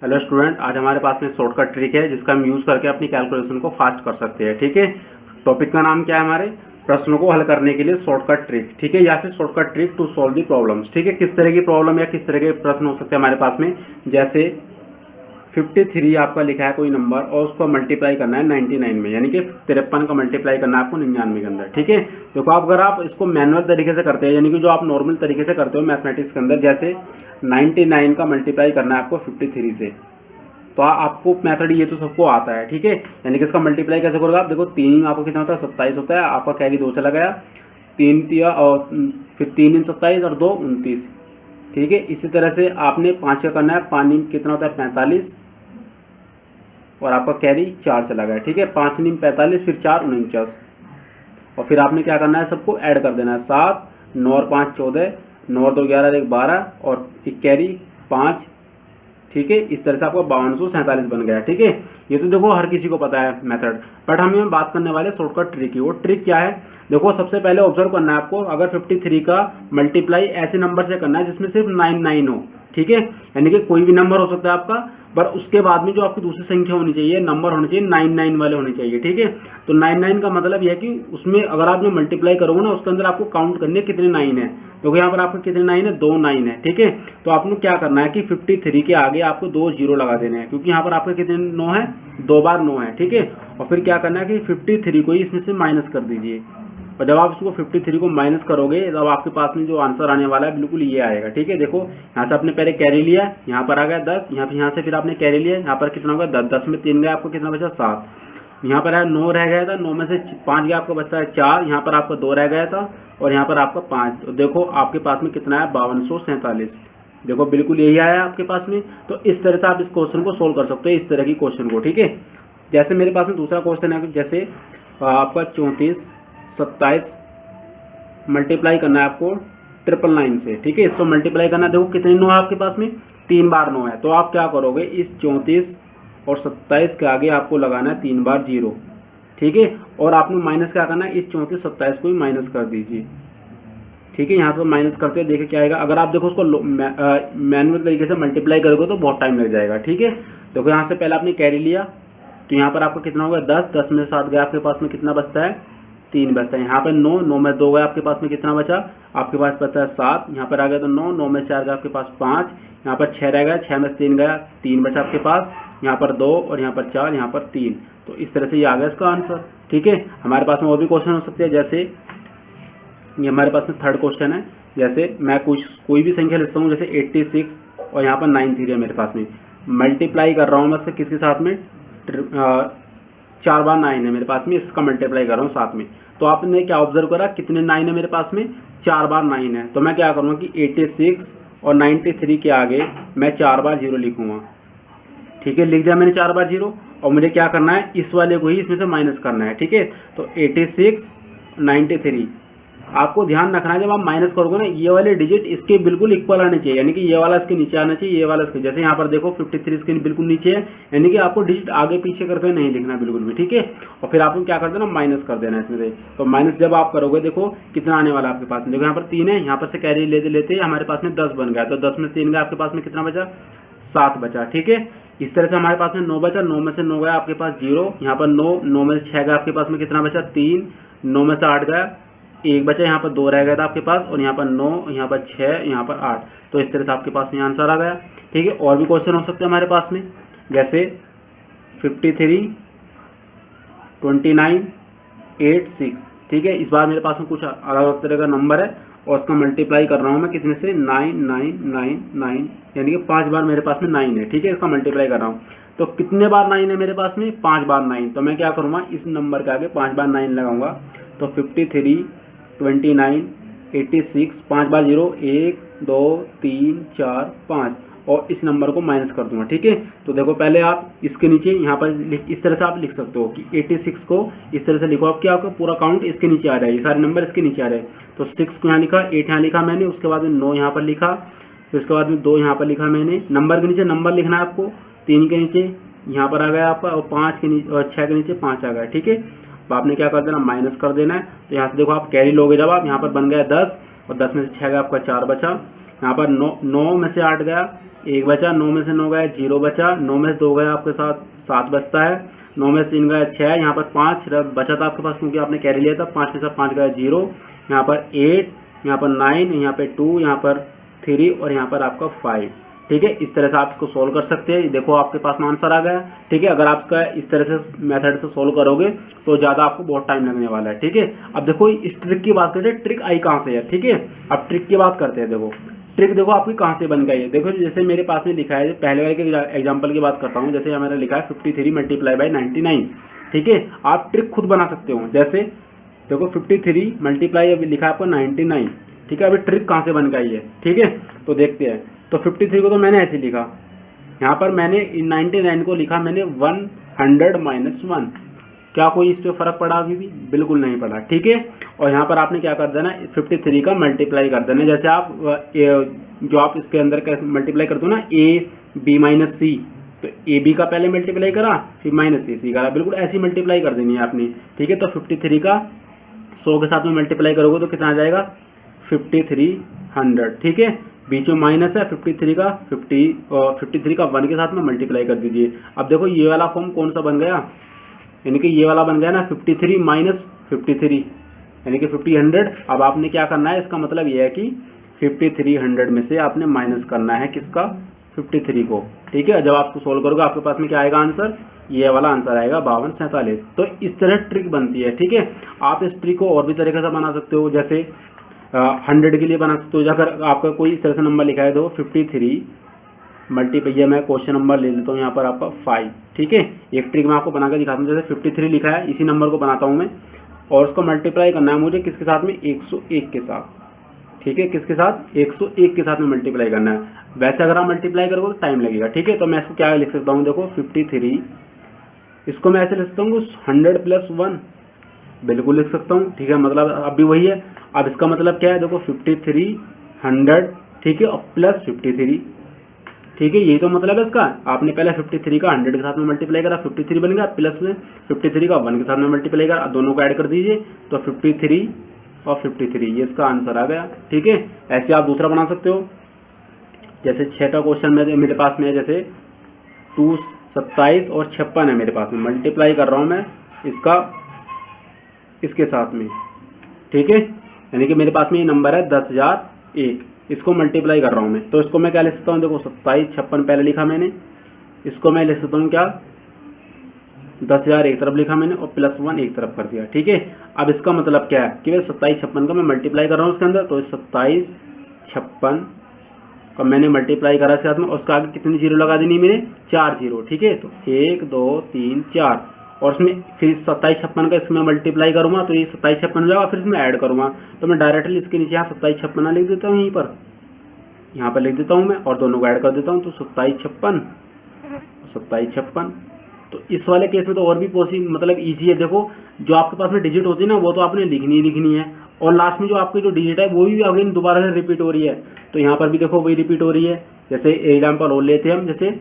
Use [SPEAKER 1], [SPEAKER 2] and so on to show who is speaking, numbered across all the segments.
[SPEAKER 1] Hello student, आज हमारे पास में शॉर्टकट ट्रिक है जिसका हम यूज़ करके अपनी कैलकुलेशन को फास्ट कर सकते हैं। ठीक है, टॉपिक का नाम क्या है? हमारे प्रश्नों को हल करने के लिए शॉर्टकट ट्रिक। ठीक है, या फिर shortcut trick to solve the problems. ठीक है, किस तरह की प्रॉब्लम या किस तरह के प्रश्न हो सकते हैं हमारे पास में, जैसे 53 आपका लिखा है कोई नंबर और उसको मल्टीप्लाई करना है 99 में, यानी कि 53 का मल्टीप्लाई करना है आपको 99 के अंदर। ठीक है, देखो आप अगर आप इसको मैनुअल तरीके से करते हैं, यानी कि जो आप नॉर्मल तरीके से करते हो मैथमेटिक्स के अंदर, जैसे 99 का मल्टीप्लाई करना है आपको 53 से, तो आपको मेथड ये तो सबको आता है। ठीक है, यानी कि इसका मल्टीप्लाई कैसे करोगे आप? देखो 3 में आपको कितना होता है? 27 होता है। आपका कैरी 2 चला गया, 3 तिया और फिर 3 × 27 और 2 29। ठीक है, इसी तरह से आपने 5 का करना है। 5 में कितना होता है? 45 और आपका कैरी 4 चला गया। ठीक है, 5 × 45 फिर 4 49 और फिर आपने क्या करना है? सबको ऐड कर देना है। 7 9 और 5 14, 9 और 2 11 और 1 12 और एक कैरी 5। ठीक है, इस तरह से आपको 5247 बन गया। ठीक है, ये तो देखो हर किसी को पता है मेथड, बट हम यहाँ बात करने वाले शॉर्टकट ट्रिक की। वो ट्रिक क्या है? देखो सबसे पहले ऑब्जर्व करना है आपको, अगर 53 का मल्टीप्लाई ऐसे नंबर से करना है जिसमें सिर्फ 99 हो। ठीक है, यानी कि कोई भी नंबर हो सकता है आपका, पर उसके बाद में जो आपकी दूसरी संख्या होनी चाहिए, नंबर होने चाहिए 99 वाले होने चाहिए। ठीक है, तो 99 का मतलब यह है कि उसमें अगर आपने मल्टीप्लाई करोगे ना, उसके अंदर आपको काउंट करने कितने 9 है। देखो यहाँ पर आपके कितने 9 है? 2 9 है। ठीक है, तो आपको क्या करना है कि 53 के आगे आपको 2 0 लगा देने हैं, क्योंकि यहाँ पर आपके कितने 9 है? 2 बार 9 है। ठीक है, और फिर क्या करना है कि 53 को ही इसमें से माइनस कर दीजिए, और जब आप इसको 53 को माइनस करोगे तब आपके पास में जो आंसर आने वाला है बिल्कुल ये आएगा। ठीक है, देखो यहाँ से आपने पहले कैरी लिया, यहाँ पर आ गया 10, यहाँ से फिर आपने कैरी लिया, यहाँ पर कितना होगा? 10। 10 में 3 गया, आपको कितना बचा? 7। यहाँ पर है 9 रह गया था, 9 में से 5 गया, आपको बचता है 4। यहाँ पर आपका 2 रह गया था और यहाँ पर आपका 5। तो देखो आपके पास में कितना है? 5247। देखो बिल्कुल यही आया आपके पास में। तो इस तरह से आप इस क्वेश्चन को सोल्व कर सकते हो, इस तरह की क्वेश्चन को। ठीक है, जैसे मेरे पास में दूसरा क्वेश्चन है, जैसे आपका 34 27 मल्टीप्लाई करना है आपको 999 से। ठीक है, इसको मल्टीप्लाई करना है। देखो कितने 9 है आपके पास में? 3 बार 9 है। तो आप क्या करोगे? इस 34 और 27 के आगे आपको लगाना है 3 बार 0। ठीक है, और आपने माइनस क्या करना है? इस 34 27 को ही माइनस कर दीजिए। ठीक है, यहाँ पर माइनस करते हैं, देखिए क्या आएगा। अगर आप देखो उसको मैनुअल तरीके से मल्टीप्लाई करोगे तो बहुत टाइम लग जाएगा। ठीक है, देखो यहाँ से पहले आपने कैरी लिया, तो यहाँ पर आपका कितना होगा? 10। 10 में 7 गया, आपके पास में कितना बचता है? 3 बचता है। यहाँ पर 9। 9 में 2 गया, आपके पास में कितना बचा? आपके पास बचता है 7। यहाँ पर आ गया तो 9। 9 में 4 गया, आपके पास 5। यहाँ पर 6 रह गया, 6 में से 3 गया, 3 बचा आपके पास। यहाँ पर 2 और यहाँ पर 4, यहाँ पर 3। तो इस तरह से ये आ गया इसका आंसर। ठीक है, हमारे पास में और भी क्वेश्चन हो सकते हैं, जैसे ये हमारे पास में थर्ड क्वेश्चन है। जैसे मैं कोई भी संख्या लिखता हूँ, जैसे 86 और यहाँ पर 93 है मेरे पास में। मल्टीप्लाई कर रहा हूँ मैं इसका किसके साथ में? 4 बार 9 है मेरे पास में, इसका मल्टीप्लाई कर रहा हूँ साथ में। तो आपने क्या ऑब्जर्व करा? कितने 9 है मेरे पास में? 4 बार 9 है। तो मैं क्या करूँगा कि 86 और 93 के आगे मैं 4 बार 0 लिखूँगा। ठीक है, लिख दिया मैंने 4 बार 0, और मुझे क्या करना है? इस वाले को ही इसमें से माइनस करना है। ठीक है, तो 86 93 आपको ध्यान रखना है, जब आप माइनस करोगे ना, ये वाले डिजिट इसके बिल्कुल इक्वल आने चाहिए, यानी कि ये वाला इसके नीचे आना चाहिए, ये वाला इसके। जैसे यहाँ पर देखो 53 इसके बिल्कुल नीचे है, यानी कि आपको डिजिट आगे पीछे करके नहीं लिखना बिल्कुल भी। ठीक है, और फिर आपको क्या कर देना? माइनस कर देना इसमें से। तो माइनस जब आप करोगे, देखो कितना आने वाला आपके पास में। देखो यहाँ पर 3 है, यहाँ पर से कैरी लेते लेते हमारे पास में 10 बन गया। तो 10 में 3 गया, आपके पास में कितना बचा? 7 बचा। ठीक है, इस तरह से हमारे पास में 9 बचा। 9 में से 9 गया, आपके पास 0। यहाँ पर 9। 9 में से 6 गया, आपके पास में कितना बचा? 3। 9 में से 8 गया, 1 बचा। यहाँ पर 2 रह गया था आपके पास, और यहाँ पर 9, यहाँ पर 6, यहाँ पर 8। तो इस तरह से आपके पास में आंसर आ गया। ठीक है, और भी क्वेश्चन हो सकते हैं हमारे पास में, जैसे 53 29 8 6। ठीक है, इस बार मेरे पास में कुछ अलग अलग तरह का नंबर है, और उसका मल्टीप्लाई कर रहा हूँ मैं कितने से? 9 9 9 9, यानी कि 5 बार मेरे पास में 9 है। ठीक है, इसका मल्टीप्लाई कर रहा हूँ। तो कितने बार 9 है मेरे पास में? 5 बार 9। तो मैं क्या करूँगा? इस नंबर के आगे 5 बार 9 लगाऊंगा। तो 53 29 86, 5 बार 0, 1 2 3 4 5, और इस नंबर को माइनस कर दूंगा। ठीक है, तो देखो पहले आप इसके नीचे यहाँ पर इस तरह से आप लिख सकते हो कि 86 को इस तरह से लिखो। आप क्या आपका पूरा काउंट इसके नीचे आ रहा है, ये सारे नंबर इसके नीचे आ रहे हैं। तो 6 को यहाँ लिखा, 8 यहाँ लिखा मैंने, उसके बाद में 9 यहाँ पर लिखा, फिर उसके बाद में 2 यहाँ पर लिखा मैंने। नंबर के नीचे नंबर लिखना है आपको, 3 के नीचे यहाँ पर आ गया आपका, और 5 के नीचे और 6 के नीचे 5 आ गया। ठीक है, तो आपने क्या कर देना? माइनस कर देना है। तो यहाँ से देखो आप कैरी लोगे, जब आप यहाँ पर बन गया 10, और 10 में से 6 गया, आपका 4 बचा। यहाँ पर 9 में से 8 गया, 1 बचा, 9 में से 9 गया 0 बचा, 9 में से 2 गया आपके साथ 7 बचता है, 9 में से 3 गया 6, यहाँ पर 5 बचा था आपके पास क्योंकि आपने कैरी लिया था, 5 में से 5 गया 0, यहाँ पर 8, यहाँ पर 9, यहाँ पर 2, यहाँ पर 3 और यहाँ पर आपका 5। ठीक है, इस तरह से आप इसको सोल्व कर सकते हैं। देखो आपके पास में आंसर आ गया। ठीक है, अगर आप इसका इस तरह से मेथड से सोल्व करोगे तो ज़्यादा आपको बहुत टाइम लगने वाला है। ठीक है, अब देखो इस ट्रिक की बात करते हैं, ट्रिक आई कहाँ से है। ठीक है, अब ट्रिक की बात करते हैं। देखो ट्रिक देखो आपकी कहाँ से बन गई है। देखो जैसे मेरे पास में लिखा है, पहले वाले के एग्जाम्पल की बात करता हूँ। जैसे यहाँ मैंने लिखा है 53 मल्टीप्लाई बाई 99। ठीक है, आप ट्रिक खुद बना सकते हो। जैसे देखो 53 मल्टीप्लाई अभी लिखा है आपको 99। ठीक है, अभी ट्रिक कहाँ से बन गई है। ठीक है, तो देखते हैं। तो 53 को तो मैंने ऐसे लिखा, यहाँ पर मैंने 99 को लिखा मैंने 100 माइनस 1। क्या कोई इस पर फ़र्क पड़ा? अभी भी बिल्कुल नहीं पड़ा। ठीक है, और यहाँ पर आपने क्या कर देना, 53 का मल्टीप्लाई कर देना। जैसे आप जो आप इसके अंदर मल्टीप्लाई करते हो ना, ए बी माइनस सी, तो ए बी का पहले मल्टीप्लाई करा फिर माइनस ए सी करा, बिल्कुल ऐसी मल्टीप्लाई कर देनी है आपने। ठीक है, तो 53 का 100 के साथ में मल्टीप्लाई करोगे तो कितना आ जाएगा 5300। ठीक है, बीच में माइनस है 53 का 53 का 1 के साथ में मल्टीप्लाई कर दीजिए। अब देखो ये वाला फॉर्म कौन सा बन गया, यानी कि ये वाला बन गया ना 53 माइनस 53 यानी कि 50 अब आपने क्या करना है, इसका मतलब ये है कि 5300 में से आपने माइनस करना है किसका, 53 को। ठीक है, जब आप इसको सोल्व करोगे आपके पास में क्या आएगा आंसर, ये वाला आंसर आएगा 5247। तो इस तरह ट्रिक बनती है। ठीक है, आप इस ट्रिक को और भी तरीके से बना सकते हो। जैसे 100 के लिए बना सकते हो। अगर आपका कोई इस तरह से नंबर लिखा है तो 53 मल्टीप्लाई, मैं क्वेश्चन नंबर ले लेता हूँ यहाँ पर आपका 5। ठीक है, एक ट्रिक मैं आपको बना के दिखाता हूँ। जैसे 53 लिखा है, इसी नंबर को बनाता हूँ मैं, और उसको मल्टीप्लाई करना है मुझे किसके साथ में, 101 के साथ। ठीक है, किसके साथ, 101 के साथ में मल्टीप्लाई करना है। वैसे अगर आप मल्टीप्लाई करोगे तो टाइम लगेगा। ठीक है, तो मैं इसको क्या लिख सकता हूँ, देखो 53 इसको मैं ऐसे लिख सकता हूँ 100 प्लस 1, बिल्कुल लिख सकता हूँ। ठीक है, मतलब अब भी वही है। अब इसका मतलब क्या है, देखो 53 100, ठीक है, और प्लस 53। ठीक है, यही तो मतलब है इसका। आपने पहले 53 का 100 के साथ में मल्टीप्लाई करा, 53 बन गया, प्लस में 53 का 1 के साथ में मल्टीप्लाई करा, दोनों को ऐड कर दीजिए तो 53 और 53, ये इसका आंसर आ गया। ठीक है, ऐसे आप दूसरा बना सकते हो। जैसे 6था क्वेश्चन में मेरे पास में है, जैसे 2 27 और 56 है मेरे पास में, मल्टीप्लाई कर रहा हूँ मैं इसका इसके साथ में। ठीक है, यानी कि मेरे पास में ये नंबर है 10,001, इसको मल्टीप्लाई कर रहा हूँ मैं। तो इसको मैं क्या लिख सकता हूँ, देखो 27 56 पहले लिखा मैंने, इसको मैं लिख सकता हूँ क्या, 10,000 एक तरफ लिखा मैंने और प्लस 1 एक तरफ कर दिया। ठीक है, अब इसका मतलब क्या है कि भाई 27 56 का मैं मल्टीप्लाई कर रहा हूँ उसके अंदर, तो 27 56 का मैंने मल्टीप्लाई करा इसके साथ में, और उसका आगे कितनी जीरो लगा देनी मैंने, 4 जीरो। ठीक है, तो 1 2 3 4, और उसमें फिर 27 56 का इसमें मल्टीप्लाई करूँगा तो ये 27 56 हो जाएगा, फिर इसमें ऐड करूँगा तो मैं डायरेक्टली इसके नीचे यहाँ 27 56 लिख देता हूँ, यहाँ पर लिख देता हूँ मैं, और दोनों को ऐड कर देता हूँ तो 27 56 27 56। तो इस वाले केस में तो और भी मतलब ईजी है। देखो जो आपके पास में डिजिट होती है ना, वो तो आपने लिखनी है, और लास्ट में जो आपकी जो डिजिट है वो भी अगेन दोबारा से रिपीट हो रही है। तो यहाँ पर भी देखो वही रिपीट हो रही है। जैसे एग्जाम्पल और लेते हैं हम, जैसे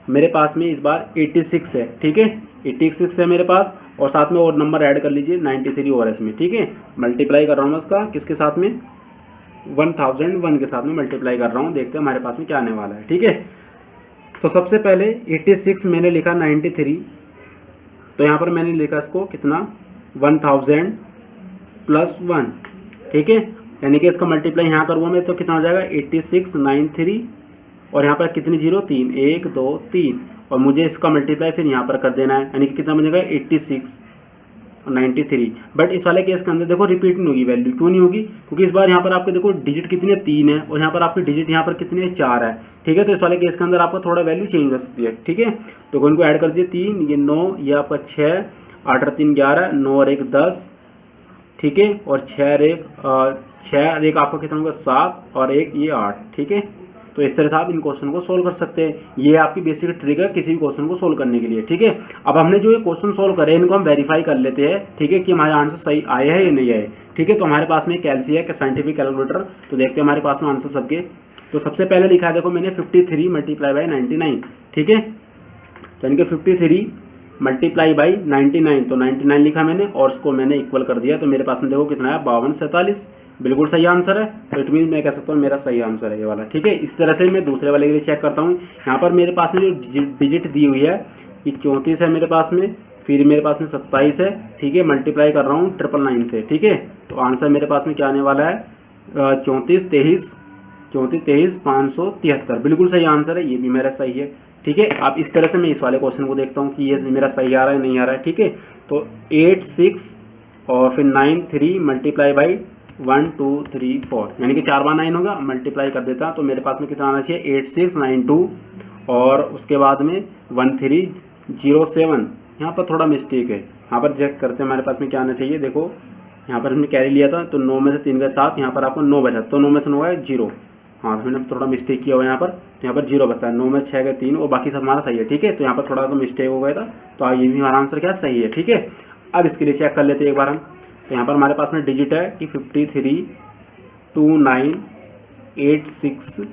[SPEAKER 1] मेरे पास में इस बार 86 है। ठीक है, 86 है मेरे पास, और साथ में और नंबर ऐड कर लीजिए 93 और इसमें। ठीक है, मल्टीप्लाई कर रहा हूँ मैं उसका किसके साथ में, 1001 के साथ में मल्टीप्लाई कर रहा हूँ। देखते हैं हमारे पास में क्या आने वाला है। ठीक है, तो सबसे पहले 86 मैंने लिखा 93, तो यहाँ पर मैंने लिखा इसको कितना 1000 प्लस 1। ठीक है, यानी कि इसका मल्टीप्लाई यहाँ करूँगा मैं तो कितना हो जाएगा 86 93, और यहाँ पर कितनी जीरो 3 1 2 3, और मुझे इसका मल्टीप्लाई फिर यहाँ पर कर देना है, यानी कि कितना बनेगा 86 और 93। बट इस वाले केस के अंदर देखो रिपीट नहीं होगी वैल्यू, क्यों नहीं होगी, क्योंकि इस बार यहाँ पर आपके देखो डिजिट कितनी है 3 है, और यहाँ पर आपकी डिजिट यहाँ पर कितनी है 4 है। ठीक है, तो इस वाले केस के अंदर आपका थोड़ा वैल्यू चेंज हो सकती है। ठीक है, तो इनको ऐड कर दीजिए 3 ये 9, ये आपका 6 8 और 3 11, 9 और 1 10। ठीक है, और 6 और 1 आपका कितना होगा 7, और 1 ये 8। ठीक है, तो इस तरह से आप इन क्वेश्चन को सोल्व कर सकते हैं। ये आपकी बेसिक ट्रिक है किसी भी क्वेश्चन को सोल्व करने के लिए। ठीक है, अब हमने जो ये क्वेश्चन सोल्व करे इनको हम वेरीफाई कर लेते हैं। ठीक है, कि हमारे आंसर सही आए हैं या नहीं आए। ठीक है, तो हमारे पास में कैलसी है कि साइंटिफिक कैलकुलेटर, तो देखते हैं हमारे पास में आंसर सबके। तो सबसे पहले लिखा है देखो मैंने 53 मल्टीप्लाई बाई 99। ठीक है, तो इनके 53 मल्टीप्लाई बाई 99, तो 99 लिखा मैंने और उसको मैंने इक्वल कर दिया, तो मेरे पास में देखो कितना है 52 47। बिल्कुल सही आंसर है। तो इट मीन मैं कह सकता हूँ मेरा सही आंसर है ये वाला, ठीक है। इस तरह से मैं दूसरे वाले के लिए चेक करता हूँ। यहाँ पर मेरे पास में जो डिजिट दी हुई है कि 34 है मेरे पास में, फिर मेरे पास में 27 है, ठीक है, मल्टीप्लाई कर रहा हूँ 999 से, ठीक है। तो आंसर मेरे पास में क्या आने वाला है 34 23 573, बिल्कुल सही आंसर है, ये भी मेरा सही है, ठीक है। अब इस तरह से मैं इस वाले क्वेश्चन को देखता हूँ कि ये मेरा सही आ रहा है नहीं आ रहा है, ठीक है। तो 8 6 और फिर 9 3 मल्टीप्लाई बाई 1 2 3 4, यानी कि 4 बार 9 होगा, मल्टीप्लाई कर देता तो मेरे पास में कितना आना चाहिए 8 6 9 2 और उसके बाद में 1 3 0 7। यहाँ पर थोड़ा मिस्टेक है, यहाँ पर चेक करते हैं हमारे पास में क्या आना चाहिए। देखो यहाँ पर हमने कैरी लिया था तो 9 में से 3 का 7, यहाँ पर आपको 9 बचा तो 9 में से 9 है 0। हाँ तो मैंने थोड़ा मिस्टेक किया हुआ यहाँ पर, तो यहाँ पर 0 बचता है, 9 में 6 का 3 और बाकी सब हमारा सही है, ठीक है। तो यहाँ पर थोड़ा तो मिस्टेक हो गया था, तो ये भी हमारा आंसर क्या सही है, ठीक है। अब इसके लिए चेक कर लेते हैं एक बार हम। तो यहाँ पर हमारे पास में डिजिट है कि 53 2986,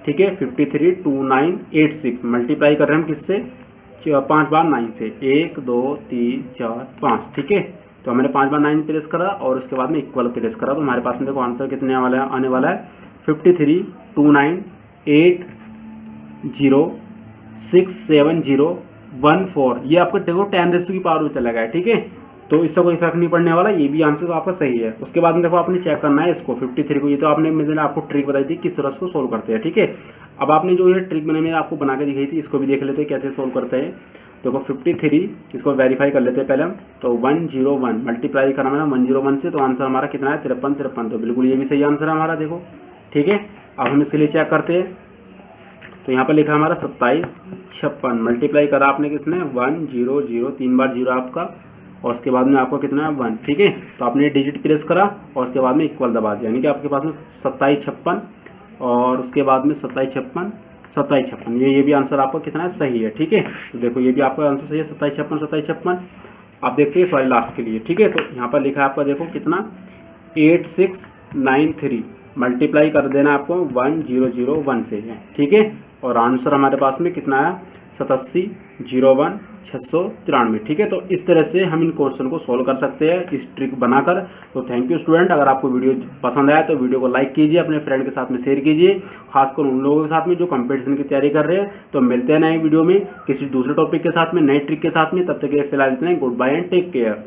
[SPEAKER 1] ठीक है, 53 2986 मल्टीप्लाई कर रहे हैं हम किससे 5 बार 9 से, 1 2 3 4 5, ठीक है। तो हमने 5 बार 9 प्रेस करा और उसके बाद में इक्वल प्रेस करा, तो हमारे पास में देखो आंसर कितने आने वाला है 53 29806714। ये आपको देखो 10 की पावर में चला गया है, ठीक है। तो इससे कोई फर्क नहीं पड़ने वाला, ये भी आंसर तो आपका सही है। उसके बाद में देखो आपने चेक करना है इसको 53 को, ये तो मैंने आपको ट्रिक बताई थी किस तरह इसको सोल्व करते हैं, ठीक है। अब आपने जो ये ट्रिक मैंने आपको बना के दिखाई थी इसको भी देख लेते हैं कैसे सोल्व करते हैं। देखो 53 इसको वेरीफाई कर लेते हैं पहले हम। तो 101 मल्टीप्लाई करना है 101 से, तो आंसर हमारा कितना है 53, तो बिल्कुल ये भी सही आंसर है हमारा, देखो, ठीक है। अब हम इसके लिए चेक करते हैं। तो यहाँ पर लिखा हमारा 27 56 मल्टीप्लाई करा आपने किसने 1 0 0, 3 बार 0 आपका और उसके बाद में आपको कितना है 1, ठीक है। तो आपने डिजिट प्रेस करा और उसके बाद में इक्वल दबा दिया, यानी कि आपके पास में 27 56 और उसके बाद में 27 56 ये भी आंसर आपका कितना है सही है, ठीक है। तो देखो ये भी आपका आंसर सही है 27 56। आप देखते हैं इस वाले लास्ट के लिए, ठीक है। तो यहाँ पर लिखा है आपका देखो कितना 8693 मल्टीप्लाई कर देना आपको 1001 से, ठीक है। और आंसर हमारे पास में कितना आया 8701 693, ठीक है। तो इस तरह से हम इन क्वेश्चन को सोल्व कर सकते हैं इस ट्रिक बनाकर। तो थैंक यू स्टूडेंट, अगर आपको वीडियो पसंद आया तो वीडियो को लाइक कीजिए, अपने फ्रेंड के साथ में शेयर कीजिए, खासकर उन लोगों के साथ में जो कंपटीशन की तैयारी कर रहे हैं। तो मिलते हैं नए वीडियो में किसी दूसरे टॉपिक के साथ में, नए ट्रिक के साथ में। तब तक के लिए फिलहाल इतना ही, goodbye and take care.